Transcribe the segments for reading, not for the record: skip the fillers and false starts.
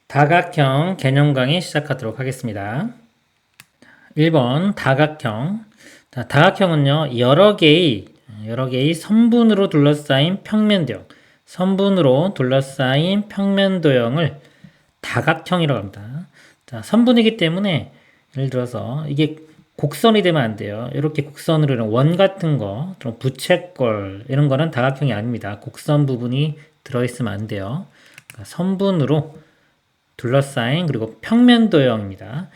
다각형 개념 강의 시작하도록 하겠습니다. 1번 다각형. 자, 다각형은요, 여러 개의 선분으로 둘러싸인 평면도형, 선분으로 둘러싸인 평면도형을 다각형이라고 합니다. 자, 선분이기 때문에 예를 들어서 이게 곡선이 되면 안 돼요. 이렇게 곡선으로 이런 원 같은 거, 좀 부채꼴 이런 거는 다각형이 아닙니다. 곡선 부분이 들어있으면 안 돼요. 그러니까 선분으로 둘러싸인 그리고 평면도형입니다.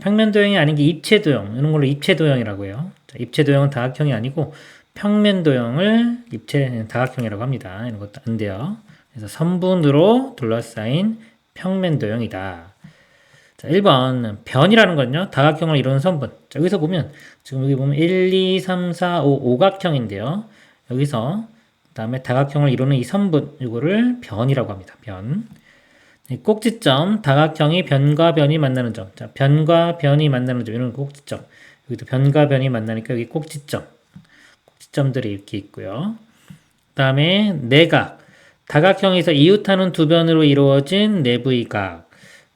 평면도형이 아닌 게 입체도형, 이런 걸로 입체도형이라고 해요. 입체도형은 다각형이 아니고 평면도형을 다각형이라고 합니다. 이런 것도 안 돼요. 그래서 선분으로 둘러싸인 평면도형이다. 자, 1번 변이라는 건요, 다각형을 이루는 선분. 자, 여기서 보면 지금 여기 보면 1, 2, 3, 4, 5 오각형인데요. 여기서 그다음에 다각형을 이루는 이 선분, 이거를 변이라고 합니다. 변. 꼭지점, 다각형이 변과 변이 만나는 점. 자, 변과 변이 만나는 점. 이런 꼭지점. 여기도 변과 변이 만나니까 여기 꼭지점. 꼭지점들이 이렇게 있고요. 그 다음에 내각. 다각형에서 이웃하는 두 변으로 이루어진 내부의 각.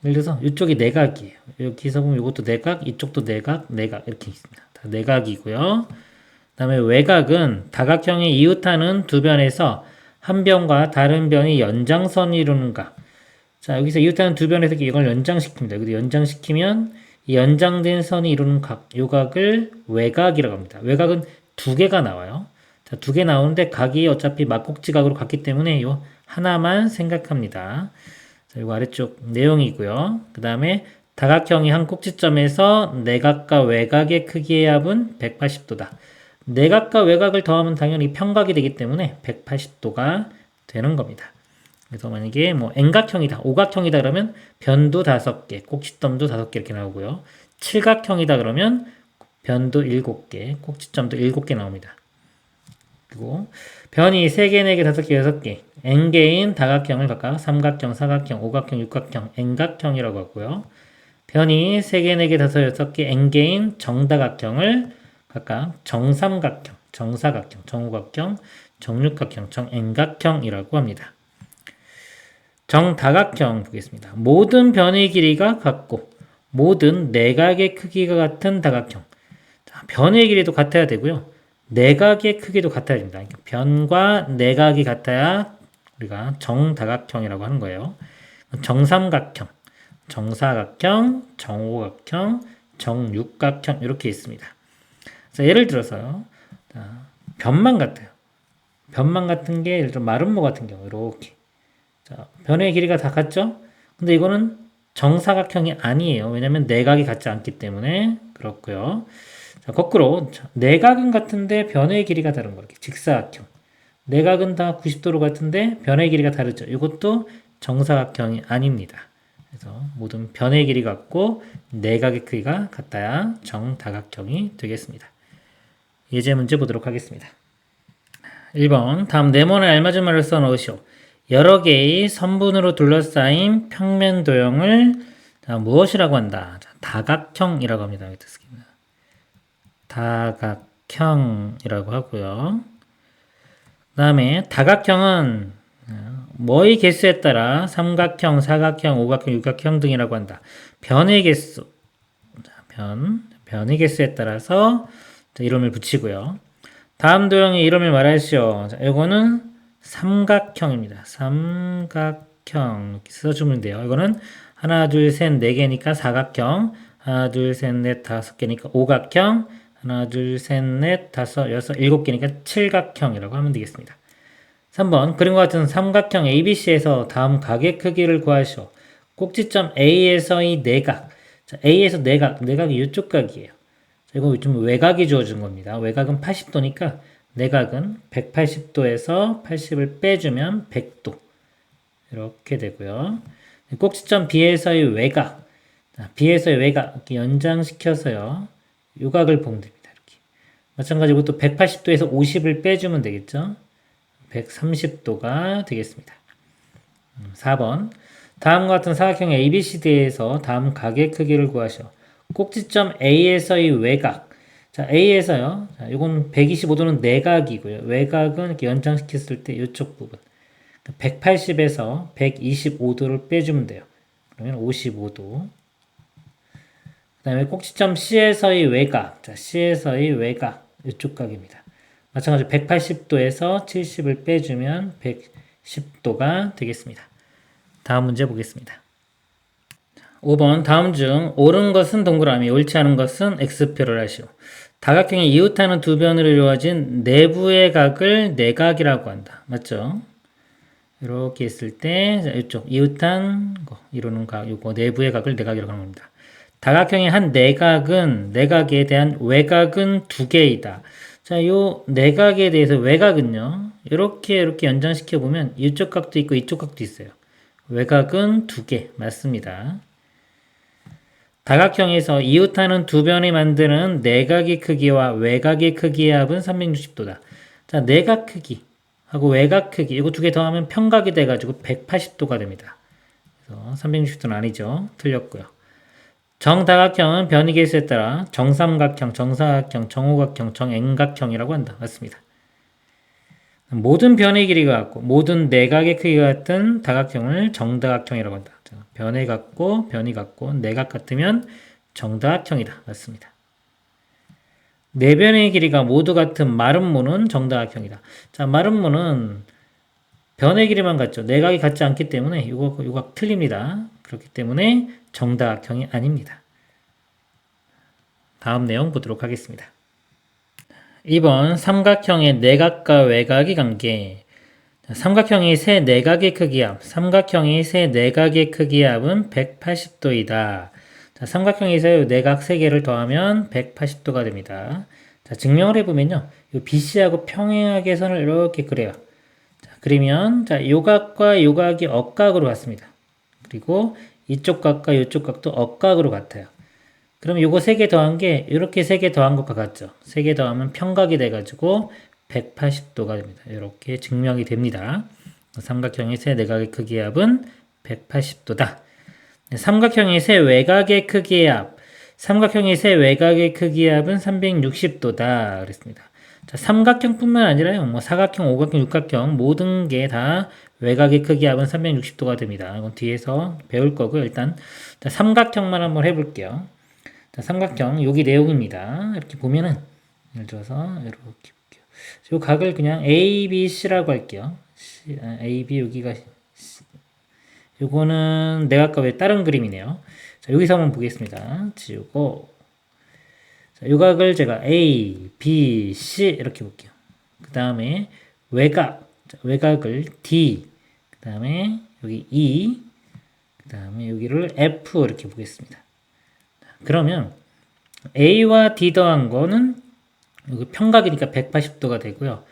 예를 들어서 이쪽이 내각이에요. 여기서 보면 이것도 내각, 이쪽도 내각, 내각 이렇게 있습니다. 다 내각이고요. 그 다음에 외각은 다각형이 이웃하는 두 변에서 한 변과 다른 변이 연장선을 이루는 각. 자, 여기서 이웃하는 두 변에서 이걸 연장시킵니다. 여기도 연장시키면 이 연장된 선이 이루는 각, 요 각을 외각이라고 합니다. 외각은 두 개가 나와요. 자, 두 개 나오는데 각이 어차피 막꼭지각으로 같기 때문에 요 하나만 생각합니다. 자, 요거 아래쪽 내용이고요. 그 다음에 다각형이 한 꼭지점에서 내각과 외각의 크기의 합은 180도다. 내각과 외각을 더하면 당연히 평각이 되기 때문에 180도가 되는 겁니다. 그래서 만약에 뭐 N각형이다, 오각형이다 그러면 변도 5개, 꼭지점도 5개 이렇게 나오고요. 칠각형이다 그러면 변도 7개, 꼭지점도 7개 나옵니다. 그리고 변이 3개, 4개, 5개, 6개, N개인 다각형을 각각 삼각형, 사각형, 오각형, 육각형, N각형이라고 하고요. 변이 3개, 4개, 5, 6개, N개인 정다각형을 각각 정삼각형, 정사각형, 정오각형, 정육각형, 정N각형이라고 합니다. 정다각형 보겠습니다. 모든 변의 길이가 같고 모든 내각의 크기가 같은 다각형. 자, 변의 길이도 같아야 되고요. 내각의 크기도 같아야 됩니다. 변과 내각이 같아야 우리가 정다각형이라고 하는 거예요. 정삼각형, 정사각형, 정오각형, 정육각형 이렇게 있습니다. 자, 예를 들어서요. 자, 변만 같아요. 변만 같은 게 예를 들어 마름모 같은 경우 이렇게. 자, 변의 길이가 다 같죠? 근데 이거는 정사각형이 아니에요. 왜냐면 내각이 같지 않기 때문에 그렇고요. 자, 거꾸로 내각은 같은데 변의 길이가 다른 거 이렇게 직사각형. 내각은 다 90도로 같은데 변의 길이가 다르죠. 이것도 정사각형이 아닙니다. 그래서 모든 변의 길이 같고 내각의 크기가 같아야 정다각형이 되겠습니다. 예제 문제 보도록 하겠습니다. 1번 다음 네모에 알맞은 말을 써 넣으시오. 여러 개의 선분으로 둘러싸인 평면 도형을 무엇이라고 한다? 자, 다각형이라고 합니다. 다각형이라고 하고요. 그 다음에 다각형은 뭐의 개수에 따라 삼각형, 사각형, 오각형, 육각형 등이라고 한다. 변의 개수, 변의 개수에 따라서 이름을 붙이고요. 다음 도형의 이름을 말하시오. 자, 이거는 삼각형입니다. 삼각형 써주면 돼요. 이거는 하나, 둘, 셋, 네 개니까 사각형, 하나, 둘, 셋, 넷, 다섯 개니까 오각형, 하나, 둘, 셋, 넷, 다섯, 여섯, 일곱 개니까 칠각형이라고 하면 되겠습니다. 3번 그림과 같은 삼각형 ABC에서 다음 각의 크기를 구하시오. 꼭지점 A에서의 내각. 자, A에서 내각이 이쪽 각이에요. 자, 이거 좀 외곽이 주어진 겁니다. 외곽은 80도니까 내각은 180도에서 80을 빼주면 100도. 이렇게 되고요. 꼭지점 B에서의 외곽. 자, B에서의 외곽 이렇게 연장시켜서요. 요 각을 보면 됩니다. 이렇게. 마찬가지로 또 180도에서 50을 빼주면 되겠죠. 130도가 되겠습니다. 4번 다음과 같은 사각형 ABCD에서 다음 각의 크기를 구하시오. 꼭지점 A에서의 외곽. 자, A에서요. 자, 이건 125도는 내각이고요. 외곽은 이렇게 연장시켰을 때 이쪽 부분. 180에서 125도를 빼주면 돼요. 그러면 55도. 그 다음에 꼭지점 C에서의 외곽. 자, C에서의 외곽. 이쪽 각입니다. 마찬가지로 180도에서 70을 빼주면 110도가 되겠습니다. 다음 문제 보겠습니다. 5번 다음 중 옳은 것은 동그라미, 옳지 않은 것은 X표를 하시오. 다각형이 이웃하는 두 변으로 이루어진 내부의 각을 내각이라고 한다. 맞죠? 이렇게 있을 때 이쪽 이웃한 거 이루는 각, 요거 내부의 각을 내각이라고 하는 겁니다. 다각형의 한 내각은 내각에 대한 외곽은 두 개이다. 자, 요 내각에 대해서 외곽은요. 이렇게 연장시켜 보면 이쪽 각도 있고 이쪽 각도 있어요. 외곽은 두 개 맞습니다. 다각형에서 이웃하는 두 변이 만드는 내각의 크기와 외곽의 크기의 합은 360도다. 자, 내각 크기 하고 외곽 크기 이거 두 개 더하면 평각이 돼가지고 180도가 됩니다. 그래서 360도는 아니죠. 틀렸고요. 정다각형은 변이 개수에 따라 정삼각형, 정사각형, 정오각형, 정円각형이라고 한다. 맞습니다. 모든 변의 길이가 같고 모든 내각의 크기가 같은 다각형을 정다각형이라고 한다. 변이 같고 내각 같으면 정다각형이다. 맞습니다. 네 변의 길이가 모두 같은 마름모는 정다각형이다. 자, 마름모는 변의 길이만 같죠. 내각이 같지 않기 때문에 이거 틀립니다. 그렇기 때문에 정다각형이 아닙니다. 다음 내용 보도록 하겠습니다. 2번 삼각형의 내각과 외곽의 관계. 삼각형의 세 내각의 크기의 합. 삼각형의 세 내각의 크기의 합은 180도이다. 자, 삼각형에서 내각 3개를 더하면 180도가 됩니다. 자, 증명을 해보면요. 이 BC하고 평행하게 선을 이렇게 그려요. 자, 그리면, 자, 요 각과 요 각이 억각으로 같습니다. 그리고 이쪽 각과 이쪽 각도 억각으로 같아요. 그럼 요거 3개 더한 게, 이렇게 3개 더한 것과 같죠. 3개 더하면 평각이 돼가지고 180도가 됩니다. 이렇게 증명이 됩니다. 삼각형의 세 내각의 크기의 합은 180도다. 삼각형의 세 외곽의 크기의 합. 삼각형의 세 외곽의 크기의 합은 360도다. 그랬습니다. 자, 삼각형뿐만 아니라요. 뭐 사각형, 오각형, 육각형 모든 게 다 외곽의 크기의 합은 360도가 됩니다. 이건 뒤에서 배울 거고요. 일단 자, 삼각형만 한번 해볼게요. 자, 삼각형 여기 내용입니다. 이렇게 보면은 예를 들어서 이렇게 볼게요. 이 각을 그냥 A, B, C라고 할게요. A, B 여기가 C. 요거는 내각과 외 다른 그림이네요. 자, 여기서 한번 보겠습니다. 지우고 자, 요 각을 제가 A, B, C 이렇게 볼게요. 그 다음에 외곽, 자, 외곽을 D, 그 다음에 여기 E, 그 다음에 여기를 F 이렇게 보겠습니다. 그러면 A와 D 더한 거는 여기 평각이니까 180도가 되고요.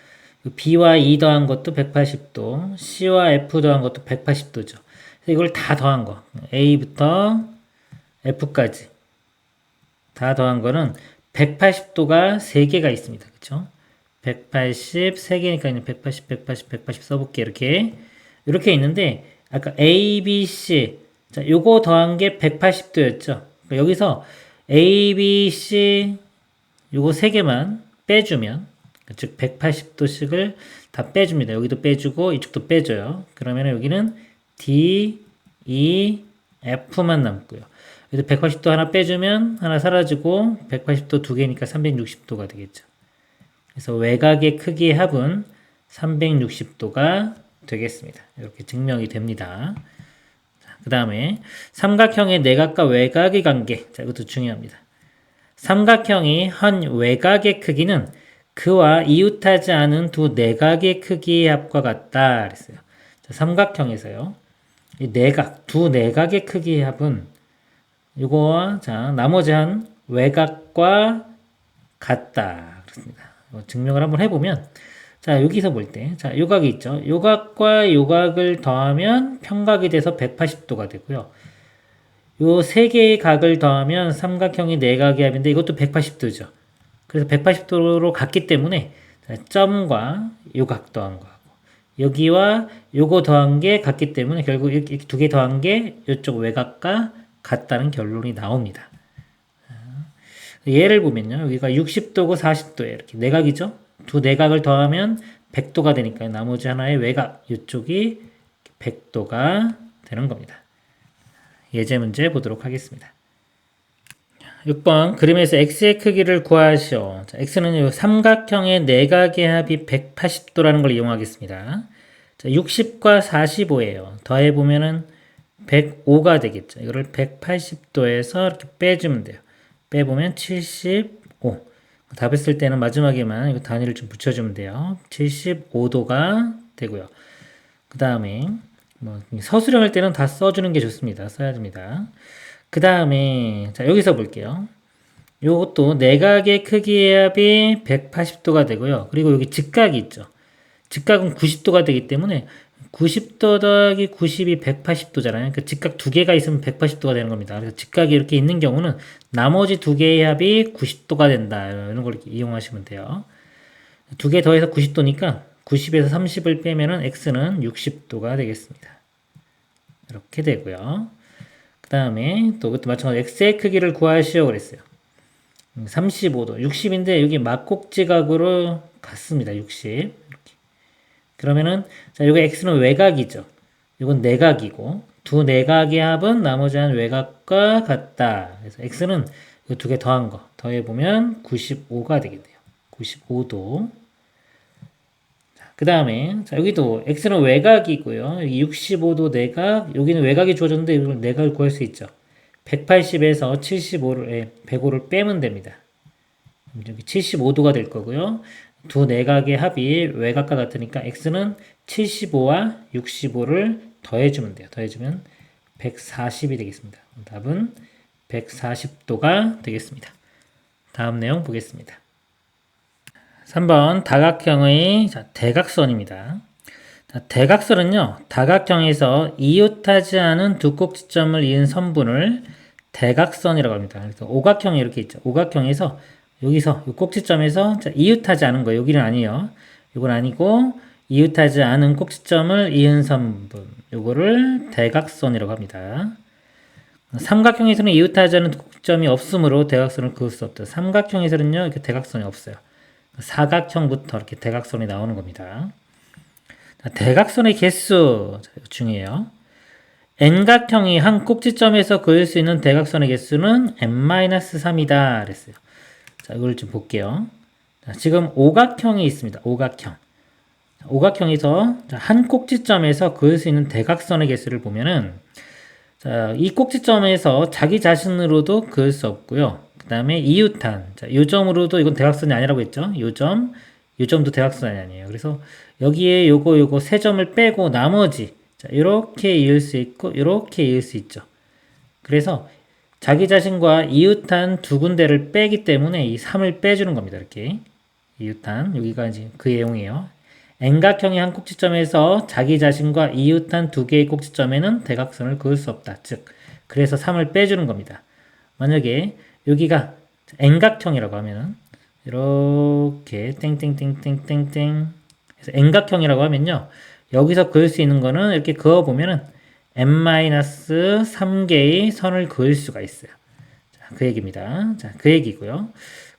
B와 E 더한 것도 180도, C와 F 더한 것도 180도죠. 그래서 이걸 다 더한 거, A부터 F까지 다 더한 거는 180도가 3개가 있습니다. 그쵸? 180, 3개니까 180, 180, 180 써볼게. 이렇게 있는데, 아까 A, B, C. 자, 요거 더한 게 180도였죠. 여기서 A, B, C 요거 3개만 빼주면 즉 180도씩을 다 빼줍니다. 여기도 빼주고 이쪽도 빼줘요. 그러면 여기는 D, E, F만 남고요. 여기서 180도 하나 빼주면 하나 사라지고 180도 2개니까 360도가 되겠죠. 그래서 외곽의 크기의 합은 360도가 되겠습니다. 이렇게 증명이 됩니다. 그 다음에 삼각형의 내각과 외곽의 관계. 자, 이것도 중요합니다. 삼각형이 한 외곽의 크기는 그와 이웃하지 않은 두 내각의 크기의 합과 같다. 그랬어요. 자, 삼각형에서요. 이 내각, 두 내각의 크기의 합은 이거와 자, 나머지 한 외곽과 같다. 그렇습니다. 증명을 한번 해보면 자, 여기서 볼 때, 자, 요각이 있죠. 요각과 요각을 더하면 평각이 돼서 180도가 되고요. 요 세 개의 각을 더하면 삼각형이 내각의 합인데 이것도 180도죠. 그래서 180도로 같기 때문에 자, 점과 요각 더한 거하고 여기와 요거 더한 게 같기 때문에 결국 이렇게 두 개 더한 게 이쪽 외곽과 같다는 결론이 나옵니다. 예를 보면요. 여기가 60도고 40도예요. 이렇게 내각이죠. 두 내각을 더하면 100도가 되니까 나머지 하나의 외곽 이쪽이 100도가 되는 겁니다. 예제 문제 보도록 하겠습니다. 6번 그림에서 x의 크기를 구하시오. 자, x는 삼각형의 내각의 합이 180도라는 걸 이용하겠습니다. 자, 60과 45예요. 더해보면은 105가 되겠죠. 이거를 180도에서 이렇게 빼주면 돼요. 빼보면 75. 답했을 때는 마지막에만 이거 단위를 좀 붙여주면 돼요. 75도가 되고요. 그 다음에 서술형 할 때는 다 써주는 게 좋습니다. 써야 됩니다. 그 다음에 자 여기서 볼게요. 요것도 내각의 크기의 합이 180도가 되고요. 그리고 여기 직각이 있죠. 직각은 90도가 되기 때문에 90도 더하기 90이 180도잖아요. 그러니까 직각 두 개가 있으면 180도가 되는 겁니다. 그래서 직각이 이렇게 있는 경우는 나머지 두 개의 합이 90도가 된다. 이런 걸 이렇게 이용하시면 돼요. 두 개 더해서 90도니까 90에서 30을 빼면은 x는 60도가 되겠습니다. 이렇게 되고요. 그 다음에 또 그것도 마찬가지로 x의 크기를 구하시오 그랬어요. 35도, 60인데 여기 막곡지각으로 갔습니다. 60. 이렇게. 그러면은 자, 요거 x는 외곽이죠. 이건 내각이고 두 내각의 합은 나머지 한 외곽과 같다. 그래서 x는 이 두 개 더한 거 더해 보면 95가 되겠네요. 95도. 그 다음에 자 여기도 x는 외곽이고요. 여기 65도 내각, 여기는 외곽이 주어졌는데 이걸 내각을 구할 수 있죠. 180에서 105를 빼면 됩니다. 여기 75도가 될 거고요. 두 내각의 합이 외곽과 같으니까 x는 75와 65를 더해주면 돼요. 더해주면 140이 되겠습니다. 답은 140도가 되겠습니다. 다음 내용 보겠습니다. 3번 다각형의 대각선입니다. 대각선은요, 다각형에서 이웃하지 않은 두 꼭지점을 이은 선분을 대각선이라고 합니다. 그래서 오각형이 이렇게 있죠. 오각형에서 여기서 이 꼭지점에서 이웃하지 않은 거, 여기는 아니에요. 이건 아니고 이웃하지 않은 꼭지점을 이은 선분, 요거를 대각선이라고 합니다. 삼각형에서는 이웃하지 않은 꼭지점이 없으므로 대각선을 그을 수 없다. 삼각형에서는요, 이렇게 대각선이 없어요. 사각형부터 이렇게 대각선이 나오는 겁니다. 대각선의 개수 중요해요. n각형이 한 꼭지점에서 그을 수 있는 대각선의 개수는 n-3이다 그랬어요. 자, 이걸 좀 볼게요. 자, 지금 오각형이 있습니다. 오각형. 오각형에서 한 꼭지점에서 그을 수 있는 대각선의 개수를 보면은 자, 이 꼭지점에서 자기 자신으로도 그을 수 없고요. 그 다음에 이웃한, 자, 요점으로도 이건 대각선이 아니라고 했죠. 요점도 대각선이 아니에요. 그래서 여기에 요거 세 점을 빼고 나머지, 자, 이렇게 이을 수 있고, 이렇게 이을 수 있죠. 그래서 자기 자신과 이웃한 두 군데를 빼기 때문에 이 3을 빼주는 겁니다. 이렇게. 이웃한, 여기가 이제 그 내용이에요. n각형의 한 꼭지점에서 자기 자신과 이웃한 두 개의 꼭지점에는 대각선을 그을 수 없다. 즉, 그래서 3을 빼주는 겁니다. 만약에 여기가 n각형이라고 하면은 이렇게 땡땡땡땡땡땡 그래서 n각형이라고 하면요. 여기서 그을 수 있는 거는 이렇게 그어 보면은 n-3개의 선을 그을 수가 있어요. 자, 그 얘기입니다. 자, 그 얘기고요.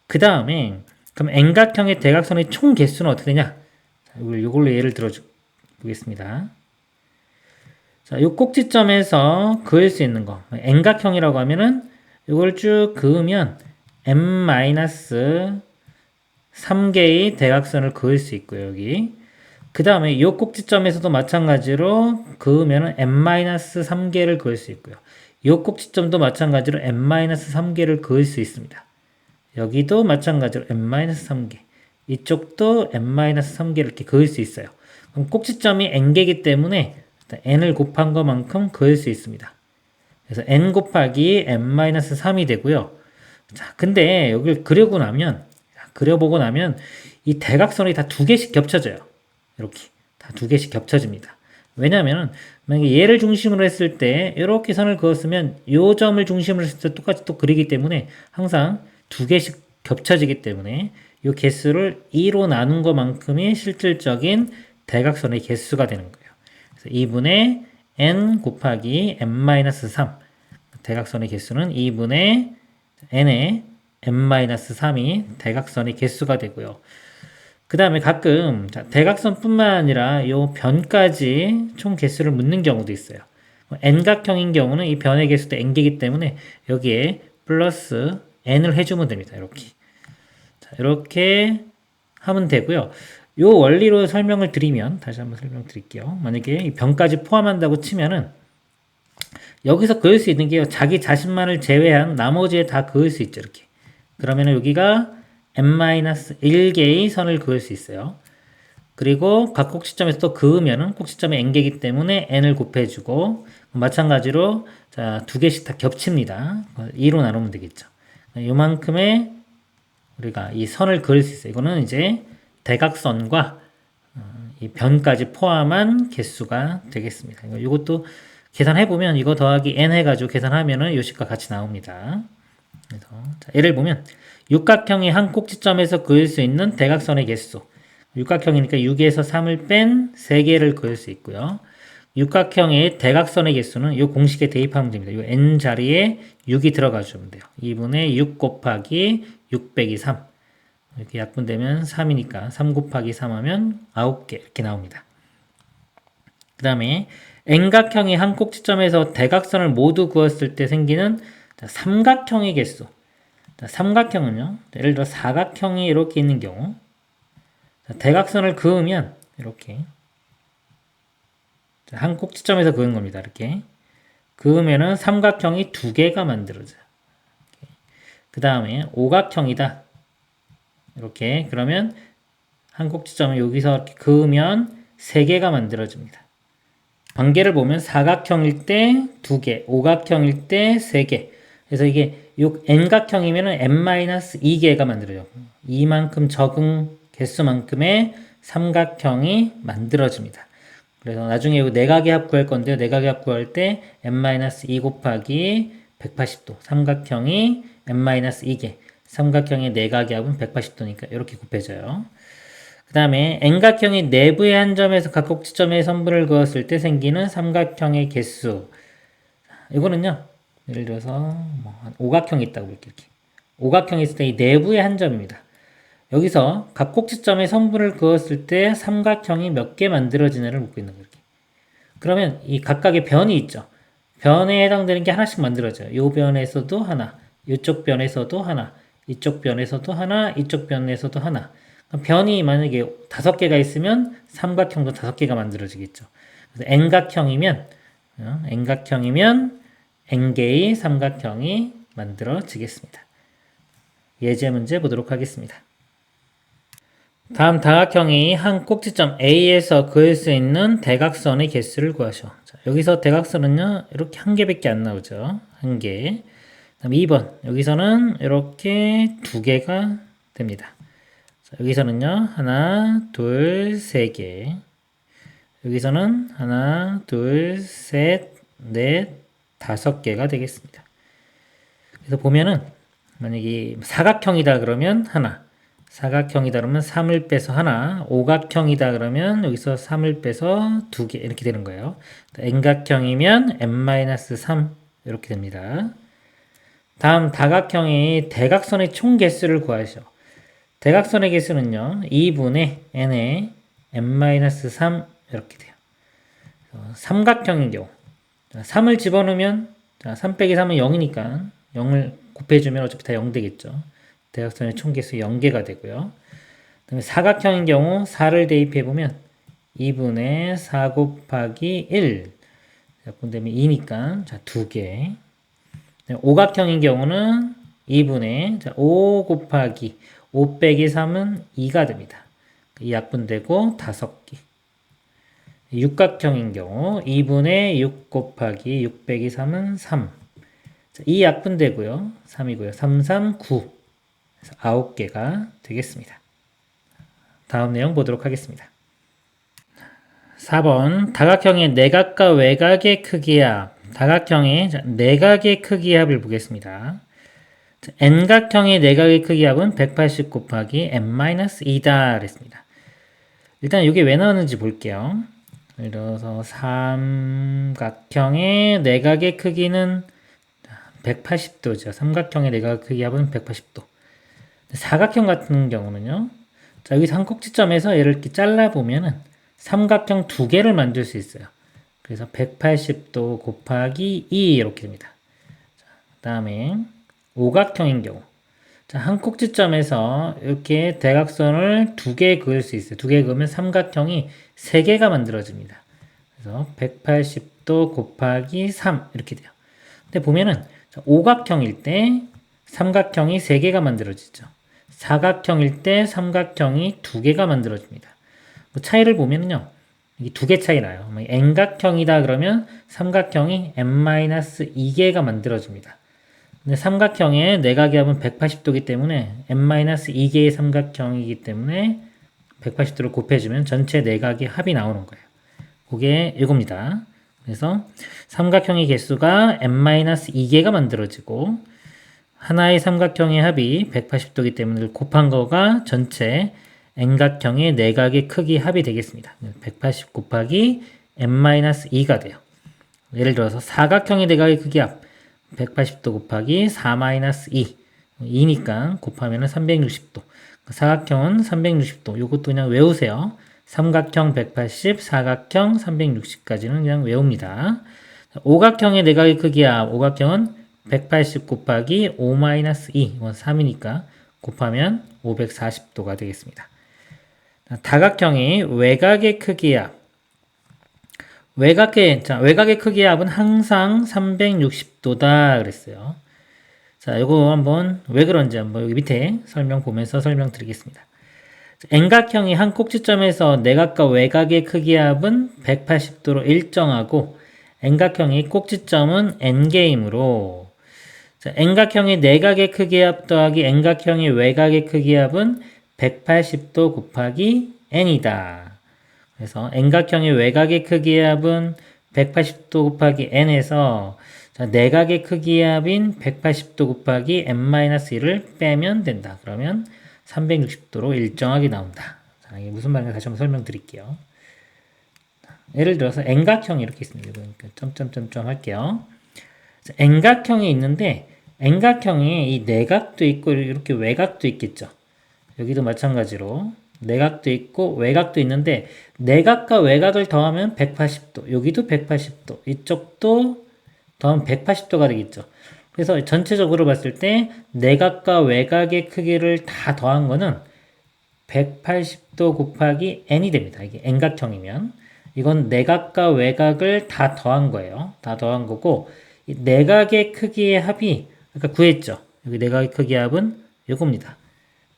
그 다음에 그럼 n각형의 대각선의 총 개수는 어떻게 되냐? 자, 이걸로 예를 들어 보겠습니다. 자, 이 꼭지점에서 그을 수 있는 거 n각형이라고 하면은 이걸 쭉 그으면 n-3개의 대각선을 그을 수 있고요. 여기 그 다음에 이 꼭지점에서도 마찬가지로 그으면 n-3개를 그을 수 있고요. 이 꼭지점도 마찬가지로 n-3개를 그을 수 있습니다. 여기도 마찬가지로 n-3개 이쪽도 n-3개를 이렇게 그을 수 있어요. 그럼 꼭지점이 n개이기 때문에 n을 곱한 것만큼 그을 수 있습니다. 그래서 n 곱하기 n-3이 되고요. 자, 근데 여기를 그려보고 나면 이 대각선이 다 두 개씩 겹쳐져요. 이렇게 다 두 개씩 겹쳐집니다. 왜냐하면 만약에 얘를 중심으로 했을 때 이렇게 선을 그었으면 이 점을 중심으로 했을 때 똑같이 또 그리기 때문에 항상 두 개씩 겹쳐지기 때문에 이 개수를 2로 나눈 것만큼이 실질적인 대각선의 개수가 되는 거예요. 그래서 2분의 n 곱하기 n-3 대각선의 개수는 2분의 n의 n-3이 대각선의 개수가 되고요. 그 다음에 가끔 대각선뿐만 아니라 이 변까지 총 개수를 묻는 경우도 있어요. n각형인 경우는 이 변의 개수도 n개이기 때문에 여기에 플러스 n을 해주면 됩니다. 이렇게. 자, 이렇게 하면 되고요. 요 원리로 설명을 드리면, 다시 한번 설명드릴게요. 만약에 이 변까지 포함한다고 치면은, 여기서 그을 수 있는 게요. 자기 자신만을 제외한 나머지에 다 그을 수 있죠. 이렇게. 그러면은 여기가 n-1개의 선을 그을 수 있어요. 그리고 각 꼭지점에서 또 그으면은 꼭지점이 n개이기 때문에 n을 곱해주고, 마찬가지로 자, 두 개씩 다 겹칩니다. 2로 나누면 되겠죠. 요만큼의 우리가 이 선을 그을 수 있어요. 이거는 이제 대각선과 이 변까지 포함한 개수가 되겠습니다. 이것도 계산해보면 이거 더하기 n 해가지고 계산하면은 요 식과 같이 나옵니다. 그래서 자, 예를 보면 육각형이 한 꼭지점에서 그을 수 있는 대각선의 개수. 육각형이니까 6에서 3을 뺀 3개를 그을 수 있고요. 육각형의 대각선의 개수는 이 공식에 대입하면 됩니다. 이 n 자리에 6이 들어가 주면 돼요. 2분의 6 곱하기 6 빼기 3. 이렇게 약분되면 3이니까 3 곱하기 3 하면 9개 이렇게 나옵니다. 그 다음에 n각형이 한 꼭지점에서 대각선을 모두 그었을 때 생기는 삼각형의 개수. 삼각형은요. 예를 들어 사각형이 이렇게 있는 경우 대각선을 그으면 이렇게 한 꼭지점에서 그은 겁니다. 이렇게 그으면은 삼각형이 2개가 만들어져요. 그 다음에 오각형이다. 이렇게 그러면 한 꼭지점을 여기서 이렇게 그으면 3개가 만들어집니다. 관계를 보면 사각형일 때 2개, 오각형일 때 3개. 그래서 이게 n각형이면은 n-2개가 만들어져요. 이만큼 적은 개수만큼의 삼각형이 만들어집니다. 그래서 나중에 이 내각의 합 구할 건데요. 내각의 합 구할 때 n-2 곱하기 180도. 삼각형이 n-2개. 삼각형의 내각의 합은 180도니까 이렇게 곱해져요. 그 다음에 n각형이 내부의 한 점에서 각 꼭지점에 선분을 그었을 때 생기는 삼각형의 개수. 이거는요. 예를 들어서 한 오각형이 있다고 볼게요. 이렇게. 오각형이 있을 때 이 내부의 한 점입니다. 여기서 각 꼭지점에 선분을 그었을 때 삼각형이 몇 개 만들어지냐를 묻고 있는 거예요. 그러면 이 각각의 변이 있죠. 변에 해당되는 게 하나씩 만들어져요. 이 변에서도 하나, 이쪽 변에서도 하나, 이쪽 변에서도 하나, 이쪽 변에서도 하나. 변이 만약에 5개가 있으면 삼각형도 5개가 만들어지겠죠. 그래서 n각형이면 n개의 삼각형이 만들어지겠습니다. 예제 문제 보도록 하겠습니다. 다음 다각형이 한 꼭지점 A에서 그을 수 있는 대각선의 개수를 구하시오. 자, 여기서 대각선은요, 이렇게 한 개밖에 안 나오죠. 한 개. 다음 2번. 여기서는 이렇게 2개가 됩니다. 자, 여기서는요, 하나, 둘, 세 개. 여기서는 하나, 둘, 셋, 넷, 5개가 되겠습니다. 그래서 보면은, 만약에 사각형이다 그러면 하나, 사각형이다 그러면 3을 빼서 하나, 오각형이다 그러면 여기서 3을 빼서 2개 이렇게 되는 거예요. n각형이면 n-3 이렇게 됩니다. 다음 다각형이 대각선의 총 개수를 구하시오. 대각선의 개수는요. 2분의 n의 n-3 이렇게 돼요. 삼각형인 경우 3을 집어넣으면 3 빼기 3은 0이니까 0을 곱해주면 어차피 다 0 되겠죠. 대각선의 총개수 0개가 되고요. 그다음에 사각형인 경우 4를 대입해보면 2분의 4 곱하기 1 약분되면 2니까 자 2개. 오각형인 경우는 2분의 5 곱하기 5 빼기 3은 2가 됩니다. 이 약분되고 5개. 육각형인 경우 2분의 6 곱하기 6 빼기 3은 3. 자, 2 약분되고요. 3이고요. 3, 3, 9. 9개가 되겠습니다. 다음 내용 보도록 하겠습니다. 4번 다각형의 내각과 외각의 크기의 합. 다각형의 내각의 크기의 합을 보겠습니다. n각형의 내각의 크기의 합은 180 곱하기 n-2다 그랬습니다. 일단 이게 왜 나오는지 볼게요. 예를 들어서 삼각형의 내각의 크기는 180도죠. 삼각형의 내각의 크기의 합은 180도. 사각형 같은 경우는요. 자, 여기서 한 꼭지점에서 얘를 이렇게 잘라보면은 삼각형 2개를 만들 수 있어요. 그래서 180도 곱하기 2 이렇게 됩니다. 그 다음에 오각형인 경우. 자, 한 꼭지점에서 이렇게 대각선을 두 개 그을 수 있어요. 두 개 그으면 삼각형이 세 개가 만들어집니다. 그래서 180도 곱하기 3 이렇게 돼요. 근데 보면은 오각형일 때 삼각형이 세 개가 만들어지죠. 사각형일 때 삼각형이 두 개가 만들어집니다. 차이를 보면은요. 이 두 개 차이 나요. N각형이다 그러면 삼각형이 N-2개가 만들어집니다. 근데 삼각형의 내각의 합은 180도이기 때문에 N-2개의 삼각형이기 때문에 180도를 곱해주면 전체 내각의 합이 나오는 거예요. 그게 이겁니다. 그래서 삼각형의 개수가 N-2개가 만들어지고 하나의 삼각형의 합이 180도이기 때문에 곱한 거가 전체 N각형의 내각의 크기 합이 되겠습니다. 180 곱하기 N-2가 돼요. 예를 들어서 사각형의 내각의 크기 합 180도 곱하기 4-2 2니까 곱하면 360도. 사각형은 360도. 이것도 그냥 외우세요. 삼각형 180, 사각형 360까지는 그냥 외웁니다. 오각형의 내각의 크기 합 오각형은 180 곱하기 5-2 이건 3이니까 곱하면 540도가 되겠습니다. 다각형이 외곽의 크기 합 외곽의 크기 합은 항상 360도다 그랬어요. 자, 이거 한번 왜 그런지 한번 여기 밑에 설명 보면서 설명드리겠습니다. N각형이 한 꼭지점에서 내각과 외곽의 크기 합은 180도로 일정하고 N각형의 꼭지점은 N개이므로 N각형의 내각의 크기 합 더하기 N각형의 외곽의 크기 합은 180도 곱하기 N이다. 그래서 N각형의 외곽의 크기의 합은 180도 곱하기 N에서 내각의 크기의 합인 180도 곱하기 N-1을 빼면 된다. 그러면 360도로 일정하게 나온다. 자, 이게 무슨 말인가 다시 한번 설명드릴게요. 예를 들어서 N각형이 이렇게 있습니다. 점점점점 할게요. N각형이 있는데 N각형이 이 내각도 있고 이렇게 외곽도 있겠죠. 여기도 마찬가지로 내각도 있고 외곽도 있는데 내각과 외곽을 더하면 180도, 여기도 180도, 이쪽도 더하면 180도가 되겠죠. 그래서 전체적으로 봤을 때 내각과 외곽의 크기를 다 더한 거는 180도 곱하기 n이 됩니다. 이게 n각형이면 이건 내각과 외곽을 다 더한 거예요. 다 더한 거고 이 내각의 크기의 합이 아까 구했죠. 여기 내각의 크기의 합은 이겁니다.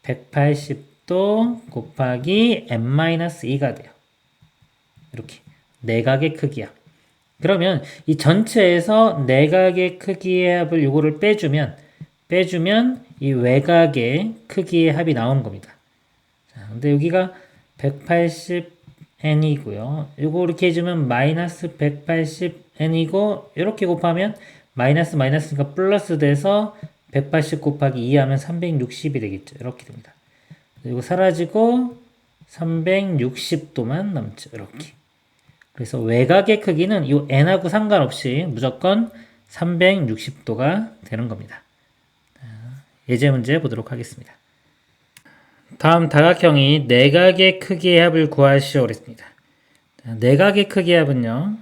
180도 곱하기 n-2가 돼요. 이렇게 내각의 크기야. 그러면 이 전체에서 내각의 크기의 합을 요거를 빼주면 이 외곽의 크기의 합이 나오는 겁니다. 자, 근데 여기가 180n이고요. 요거 이렇게 해주면 마이너스 180n이고 이렇게 곱하면 마이너스가 플러스 돼서 180 곱하기 2 하면 360이 되겠죠. 이렇게 됩니다. 이거 사라지고 360도만 남죠. 이렇게. 그래서 외곽의 크기는 이 n하고 상관없이 무조건 360도가 되는 겁니다. 예제 문제 보도록 하겠습니다. 다음 다각형이 내각의 크기의 합을 구하시오 그랬습니다. 내각의 크기의 합은요.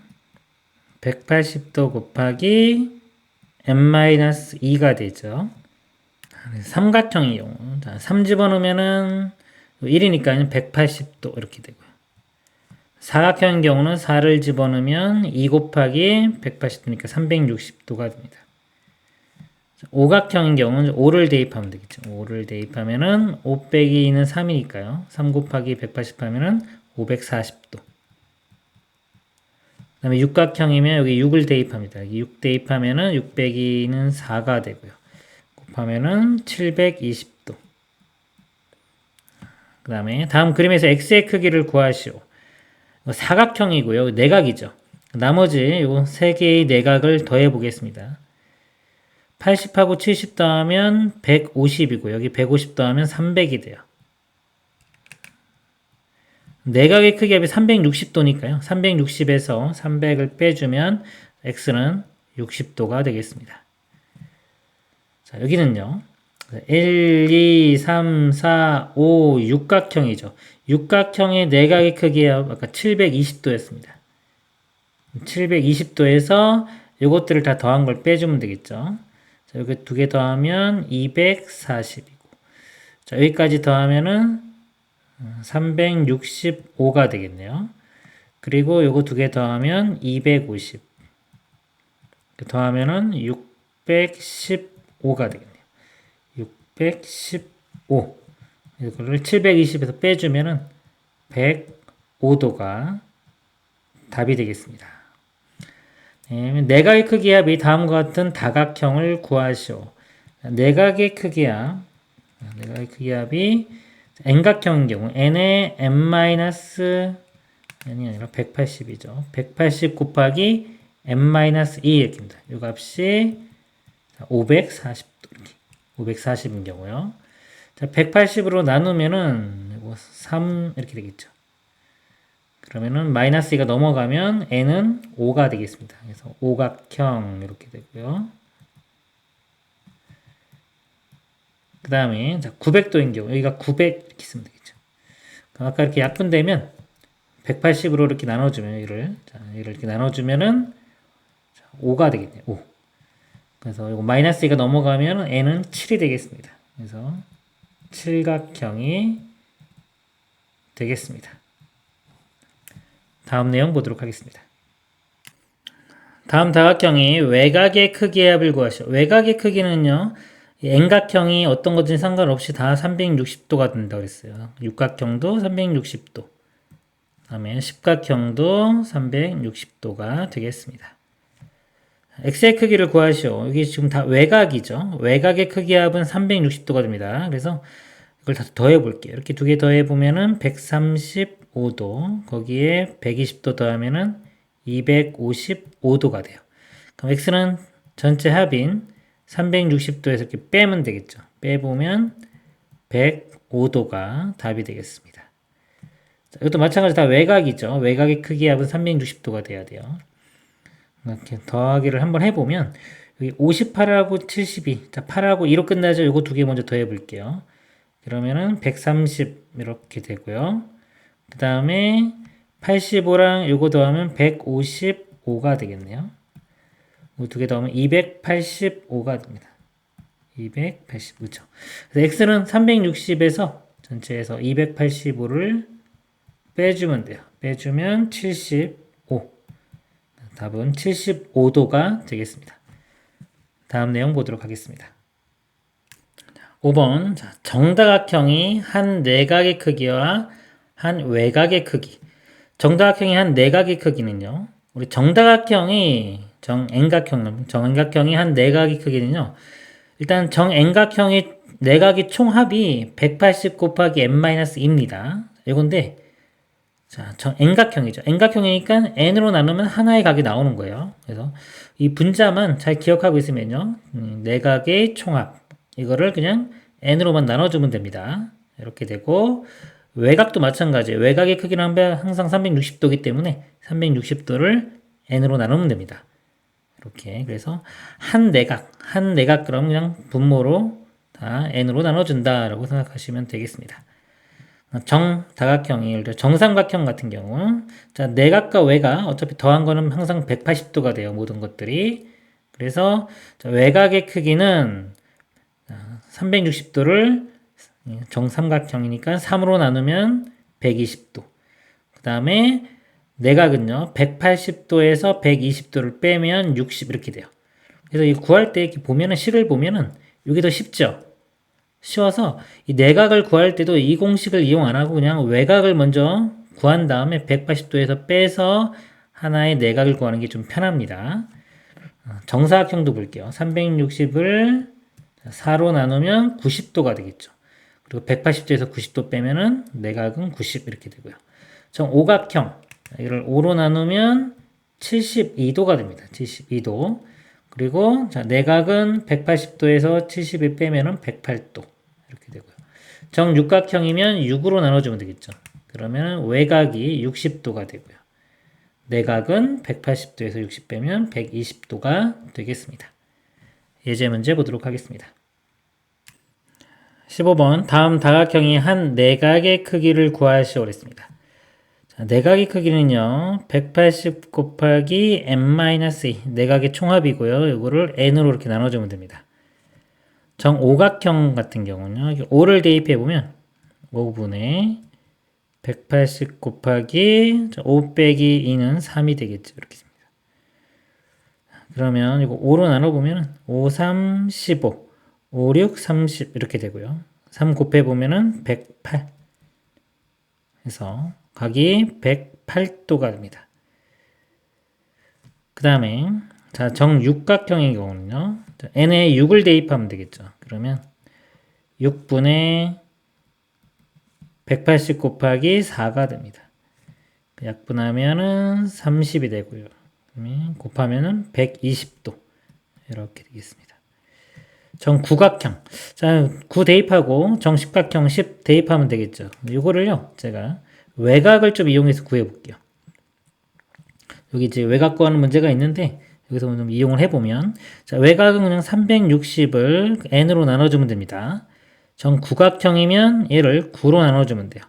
180도 곱하기 n-2가 되죠. 삼각형의 경우 3 집어넣으면은 1이니까 180도 이렇게 되고요. 사각형의 경우는 4를 집어넣으면 2 곱하기 180도니까 360도가 됩니다. 오각형의 경우는 5를 대입하면 되겠죠. 5를 대입하면은 5 빼기 2는 3이니까요. 3 곱하기 180 하면은 540도. 그 다음에 육각형이면 여기 6을 대입합니다. 여기 6 대입하면은 6 빼기 2는 4가 되고요. 곱하면은 720도. 그 다음에 다음 그림에서 x의 크기를 구하시오. 사각형이고요. 내각이죠. 나머지 요 세 개의 내각을 더해 보겠습니다. 80하고 70 더하면 150이고 여기 150 더하면 300이 돼요. 내각의 크기 합이 360도니까요. 360에서 300을 빼주면 x는 60도가 되겠습니다. 자, 여기는요. 1, 2, 3, 4, 5, 육각형이죠. 육각형의 내각의 크기가 아까 720도였습니다. 720도에서 요것들을 다 더한 걸 빼주면 되겠죠. 자, 여기 두 개 더하면 240이고, 자, 여기까지 더하면은 365가 되겠네요. 그리고 요거 두 개 더하면 250. 더하면은 615가 되겠네요. 615. 이거를 720에서 빼주면은 105도가 답이 되겠습니다. 네, 내각의 크기압이 다음과 같은 다각형을 구하시오. 내각의 크기압이 n각형인 경우 n의 n-n이 아니라 180이죠. 180 곱하기 n-2 이렇게입니다. 이 값이 540도 이렇게 540인 경우요. 자, 180으로 나누면은 3 이렇게 되겠죠. 그러면은 마이너스 2가 넘어가면 n은 5가 되겠습니다. 그래서 오각형 이렇게 되고요. 그 다음에 900도인 경우 여기가 900 이렇게 쓰면 되겠죠. 아까 이렇게 약분되면 180으로 이렇게 나눠주면 얘를 이렇게 나눠주면은 5가 되겠네요. 5. 그래서 이거 마이너스 2가 넘어가면 n은 7이 되겠습니다. 그래서 칠각형이 되겠습니다. 다음 내용 보도록 하겠습니다. 다음 다각형이 외곽의 크기의 합을 구하시오. 외곽의 크기는요, n각형이 어떤 것든지 상관없이 다 360도가 된다고 그랬어요. 육각형도 360도. 다음에 십각형도 360도가 되겠습니다. x의 크기를 구하시오. 여기 지금 다 외곽이죠. 외곽의 크기의 합은 360도가 됩니다. 그래서 이걸 다 더해 볼게요. 이렇게 두 개 더해 보면은 135도, 거기에 120도 더하면은 255도가 돼요. 그럼 x는 전체 합인 360도에서 이렇게 빼면 되겠죠. 빼보면 105도가 답이 되겠습니다. 자, 이것도 마찬가지로 다 외곽이죠. 외곽의 크기의 합은 360도가 돼야 돼요. 이렇게 더하기를 한번 해보면 여기 58하고 72, 자 8하고 2로 끝나죠. 이거 두 개 먼저 더해 볼게요. 그러면은 130 이렇게 되고요. 그 다음에 85랑 요거 더하면 155가 되겠네요. 두 개 더하면 285가 됩니다. 280, 그렇죠. 그래서 x는 360에서 전체에서 285를 빼주면 돼요. 빼주면 75. 답은 75도가 되겠습니다. 다음 내용 보도록 하겠습니다. 5번 정다각형이 한 내각의 크기와 한 외곽의 크기. 정다각형이 한 내각의 크기는요. 우리 정다각형이 정n각형이 한 내각의 크기는요. 일단 정n각형의 내각의 총합이 180 곱하기 n-2입니다. 이건데 자, n각형이죠. n각형이니까 n으로 나누면 하나의 각이 나오는 거예요. 그래서 이 분자만 잘 기억하고 있으면요. 내각의 총합. 이거를 그냥 n으로만 나눠주면 됩니다. 이렇게 되고 외곽도 마찬가지예요. 외곽의 크기는 항상 360도이기 때문에 360도를 n으로 나누면 됩니다. 이렇게 그래서 한 내각 그럼 그냥 분모로 다 n으로 나눠준다라고 생각하시면 되겠습니다. 정다각형이 예를 들어 정삼각형 같은 경우 자 내각과 외곽 어차피 더한 거는 항상 180도가 돼요. 모든 것들이. 그래서 외곽의 크기는 360도를 정삼각형이니까 3으로 나누면 120도. 그 다음에 내각은요 180도에서 120도를 빼면 60 이렇게 돼요. 그래서 이 구할 때 이렇게 보면은 식을 보면은 이게 더 쉽죠. 쉬워서 이 내각을 구할 때도 이 공식을 이용 안 하고 그냥 외곽을 먼저 구한 다음에 180도에서 빼서 하나의 내각을 구하는 게 좀 편합니다. 정사각형도 볼게요. 360을 4로 나누면 90도가 되겠죠. 그리고 180도에서 90도 빼면은 내각은 90 이렇게 되고요. 정오각형 이를 5로 나누면 72도가 됩니다. 72도. 그리고 자 내각은 180도에서 70을 빼면은 108도 이렇게 되고요. 정육각형이면 6으로 나눠주면 되겠죠. 그러면 외곽이 60도가 되고요. 내각은 180도에서 60 빼면 120도가 되겠습니다. 예제 문제 보도록 하겠습니다. 15번 다음 다각형이 한 내각의 크기를 구하시오 그랬습니다. 자, 내각의 크기는요, 180 곱하기 n-2 내각의 총합이고요. 이거를 n으로 이렇게 나눠주면 됩니다. 정오각형 같은 경우는요, 5를 대입해보면 5분의 180 곱하기 5 빼기 2는 3이 되겠죠. 이렇게 됩니다. 그러면 이거 5로 나눠보면 5, 3, 15, 5, 6, 30 이렇게 되고요. 3 곱해보면 108 해서 각이 108도가 됩니다. 그 다음에 자 정육각형의 경우는요. n에 6을 대입하면 되겠죠. 그러면 6분의 180 곱하기 4가 됩니다. 약분하면은 30이 되고요. 곱하면은 120도 이렇게 되겠습니다. 정구각형 자 9 대입하고 정십각형 10 대입하면 되겠죠. 이거를요 제가 외곽을 좀 이용해서 구해볼게요. 여기 이제 외곽 구하는 문제가 있는데 여기서 좀 이용을 해보면 자 외곽은 그냥 360을 n으로 나눠주면 됩니다. 정구각형이면 얘를 9로 나눠주면 돼요.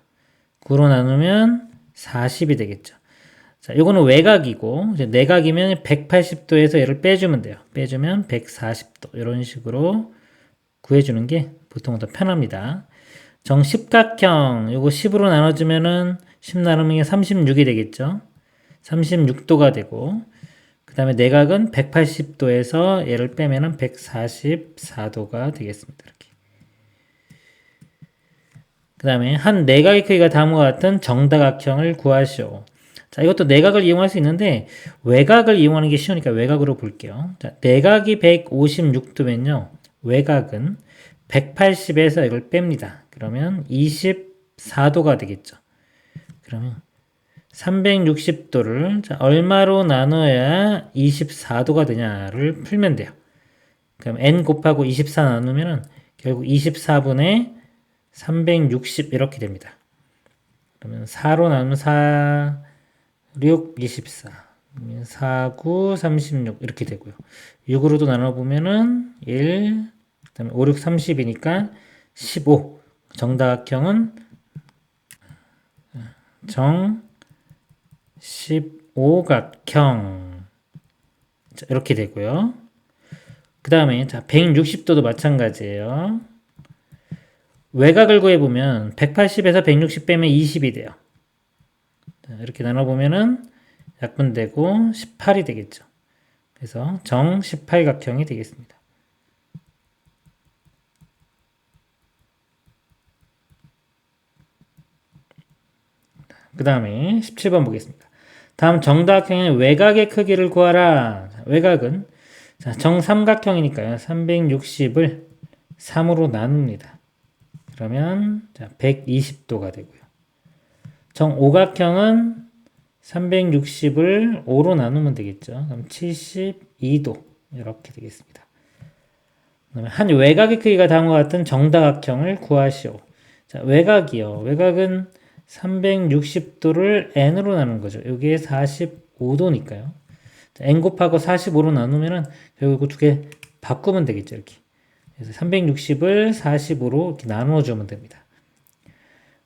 9로 나누면 40이 되겠죠. 자, 요거는 외곽이고 이제 내각이면 180도에서 얘를 빼주면 돼요. 빼주면 140도 이런 식으로 구해주는 게 보통 더 편합니다. 정십각형 요거 10으로 나눠주면은 10 나누면 36이 되겠죠. 36도가 되고 그 다음에 내각은 180도에서 얘를 빼면은 144도가 되겠습니다. 이렇게. 그 다음에 한 내각의 크기가 다음과 같은 정다각형을 구하시오. 자, 이것도 내각을 이용할 수 있는데 외곽을 이용하는 게 쉬우니까 외곽으로 볼게요. 자, 내각이 156도면요. 외곽은 180에서 이걸 뺍니다. 그러면 24도가 되겠죠. 그러면 360도를 자, 얼마로 나눠야 24도가 되냐를 풀면 돼요. 그럼 n 곱하고 24 나누면 결국 24분의 360 이렇게 됩니다. 그러면 4로 나누면 4, 6, 24, 4, 9, 36 이렇게 되고요. 6으로도 나눠보면은 1, 그 다음에 5, 6, 30이니까 15. 정다각형은 정 15각형 이렇게 되고요. 그 다음에 자 160도도 마찬가지예요. 외곽을 구해보면 180에서 160 빼면 20이 돼요. 자, 이렇게 나눠보면은 약분되고 18이 되겠죠. 그래서 정 18각형이 되겠습니다. 그 다음에 17번 보겠습니다. 다음 정다각형의 외곽의 크기를 구하라. 자, 외곽은 자, 정삼각형이니까요. 360을 3으로 나눕니다. 그러면 자, 120도가 되고요. 정오각형은 360을 5로 나누면 되겠죠. 그럼 72도 이렇게 되겠습니다. 그다음에 한 외곽의 크기가 다음과 같은 정다각형을 구하시오. 자, 외곽이요. 외곽은 360도를 n으로 나눈 거죠. 여기에 45도니까요. n 곱하고 45로 나누면은 결국 두 개 바꾸면 되겠죠. 이렇게. 그래서 360을 45로 이렇게 나누어 주면 됩니다.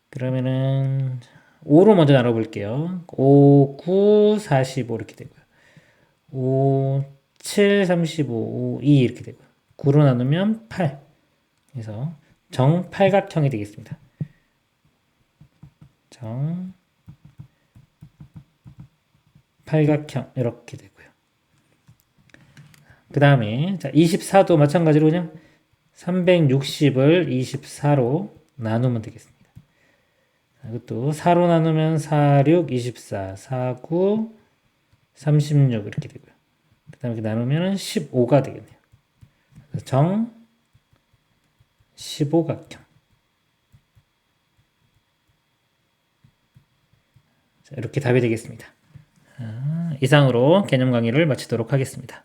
그러면은 5로 먼저 나눠볼게요. 5, 9, 45 이렇게 되고요. 5, 7, 35, 5, 2 이렇게 되고요. 9로 나누면 8. 그래서 정팔각형이 되겠습니다. 정팔각형 이렇게 되고요. 그 다음에 자 24도 마찬가지로 그냥 360을 24로 나누면 되겠습니다. 이것도 4로 나누면 4, 6, 24, 4, 9, 36 이렇게 되고요. 그 다음에 이렇게 나누면 15가 되겠네요. 정 15각형. 자, 이렇게 답이 되겠습니다. 이상으로 개념 강의를 마치도록 하겠습니다.